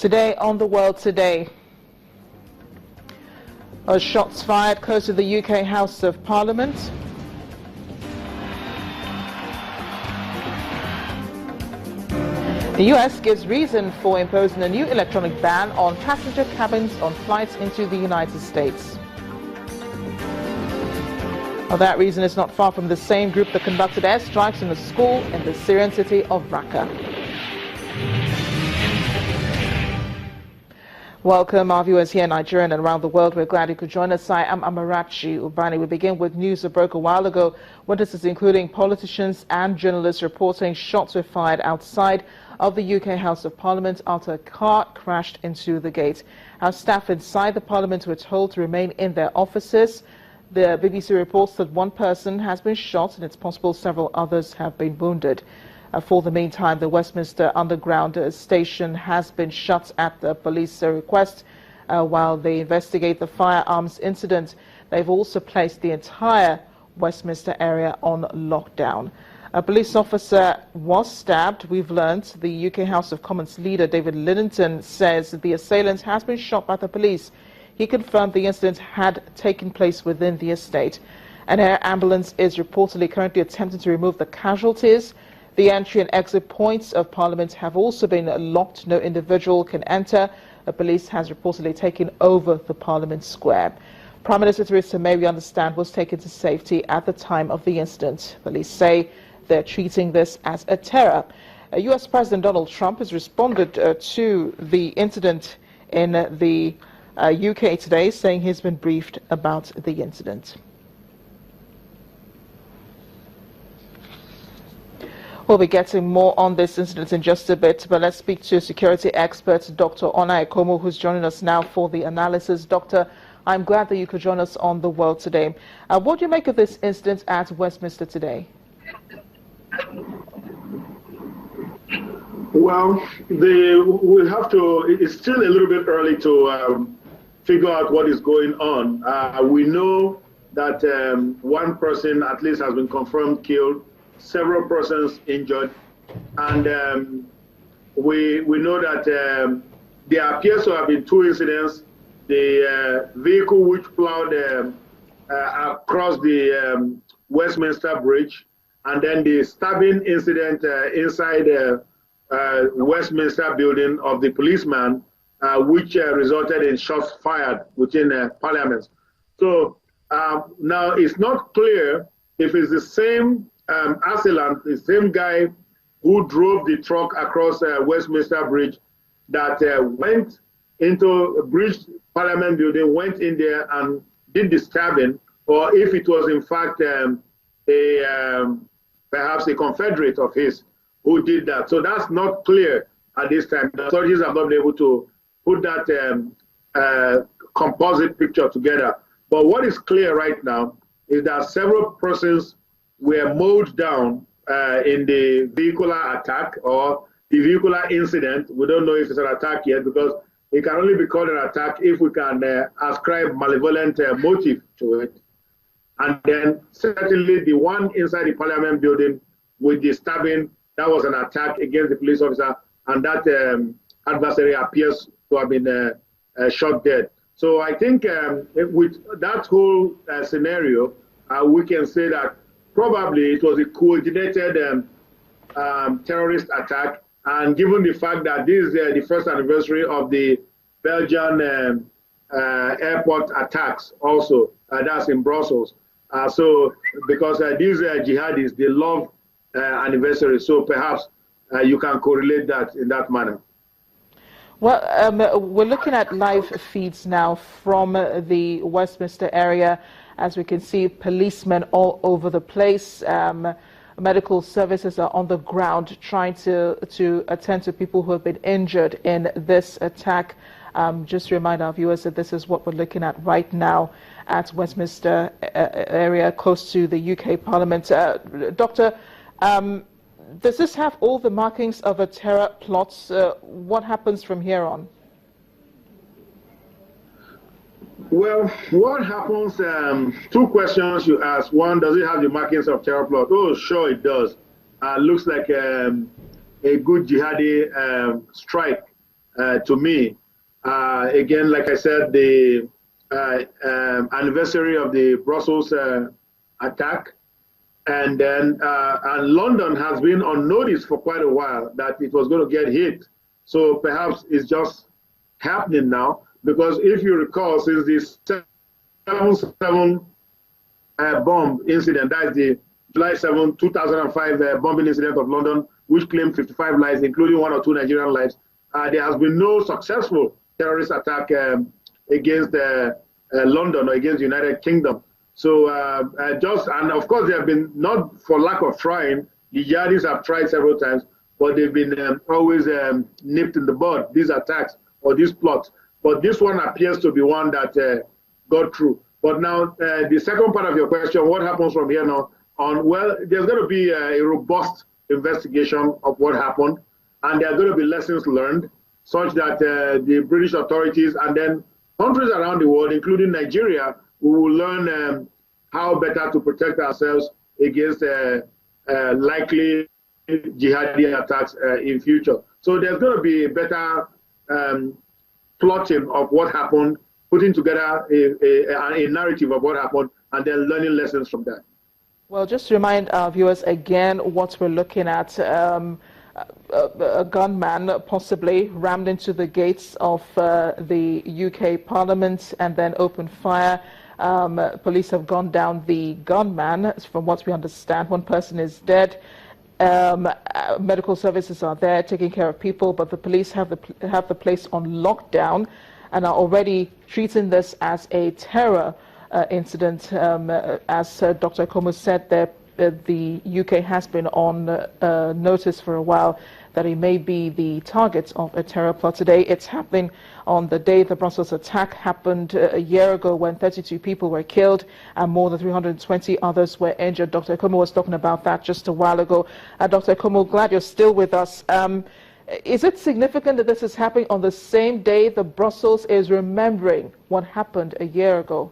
Today on The World Today, shots fired close to the UK House of Parliament. The US gives reason for imposing a new electronic ban on passenger cabins on flights into the United States. Well, that reason is not far from the same group that conducted airstrikes in a school in the Syrian city of RAQQA. Welcome, our viewers here in Nigeria and around the world. We're glad you could join us. I am Amarachi Ubani. We begin with news that broke a while ago. Witnesses, including politicians and journalists, reporting shots were fired outside of the UK House of Parliament after a car crashed into the gate. Our staff inside the Parliament were told to remain in their offices. The BBC reports that one person has been shot and it's possible several others have been wounded. For the meantime, the Westminster Underground station has been shut at the police request while they investigate the firearms incident. They've also placed the entire Westminster area on lockdown. A police officer was stabbed, we've learned. The UK House of Commons leader David Lidington says the assailant has been shot by the police. He confirmed the incident had taken place within the estate. An air ambulance is reportedly currently attempting to remove the casualties. The entry and exit points of Parliament have also been locked. No individual can enter. The police has reportedly taken over the Parliament Square. Prime Minister Theresa May, we understand, was taken to safety at the time of the incident. Police say they're treating this as a terror. US President Donald Trump has responded to the incident in the UK today, saying he's been briefed about the incident. We'll be getting more on this incident in just a bit, but let's speak to security expert Dr. Onaiyekomo, who's joining us now for the analysis. Doctor, I'm glad that you could join us on The World Today. What do you make of this incident at Westminster today? Well, we have to, it's still a little bit early to figure out what is going on. We know that one person at least has been confirmed killed, several persons injured, and we know that there appears to have been two incidents. The vehicle which plowed across the Westminster Bridge, and then the stabbing incident inside the Westminster building of the policeman, which resulted in shots fired within Parliament. So now it's not clear if it's the same assailant, the same guy who drove the truck across Westminster Bridge that went into a bridge Parliament building, went in there and did the stabbing, or if it was in fact perhaps a confederate of his who did that. So that's not clear at this time. The authorities have not been able to put that composite picture together. But what is clear right now is that several persons were mowed down in the vehicular attack or the vehicular incident. We don't know if it's an attack yet, because it can only be called an attack if we can ascribe malevolent motive to it. And then certainly the one inside the Parliament building with the stabbing, that was an attack against the police officer, and that adversary appears to have been shot dead. So I think with that whole scenario, we can say that probably it was a coordinated terrorist attack. And given the fact that this is the first anniversary of the Belgian airport attacks also, that's in Brussels. So because these jihadis, they love anniversary, so perhaps you can correlate that in that manner. Well, we're looking at live feeds now from the Westminster area. As we can see, policemen all over the place. Medical services are on the ground trying to attend to people who have been injured in this attack. Just to remind our viewers that this is what we're looking at right now at Westminster area, close to the UK Parliament. Doctor, does this have all the markings of a terror plot? What happens from here on? Well, what happens, two questions you ask. One, does it have the markings of terror plot? Oh, sure it does. Looks like a good jihadi strike to me. Again, like I said, the anniversary of the Brussels attack, and then and London has been on notice for quite a while that it was going to get hit. So perhaps it's just happening now, because if you recall, since the 7/7 bomb incident, that is the July 7, 2005 bombing incident of London, which claimed 55 lives, including 1 or 2 Nigerian lives, there has been no successful terrorist attack against London or against the United Kingdom. So and of course, they have been, not for lack of trying, the jihadis have tried several times, but they've been always nipped in the bud, these attacks or these plots. But this one appears to be one that got through. But now, the second part of your question, what happens from here now on? Well, there's going to be a robust investigation of what happened, and there are going to be lessons learned, such that the British authorities and then countries around the world, including Nigeria, we will learn how better to protect ourselves against likely jihadi attacks in future. So there's going to be a better plotting of what happened, putting together a narrative of what happened, and then learning lessons from that. Well, just to remind our viewers again what we're looking at. A gunman possibly rammed into the gates of the UK Parliament and then opened fire. Police have gone down the gunman. From what we understand, 1 person is dead. Medical services are there taking care of people, but the police have the place on lockdown and are already treating this as a terror incident. As Dr. Komu said, the UK has been on notice for a while that it may be the target of a terror plot. Today, it's happening on the day the Brussels attack happened a year ago, when 32 people were killed and more than 320 others were injured. Dr. Komu was talking about that just a while ago. Dr. Komu, glad you're still with us. Is it significant that this is happening on the same day that Brussels is remembering what happened a year ago?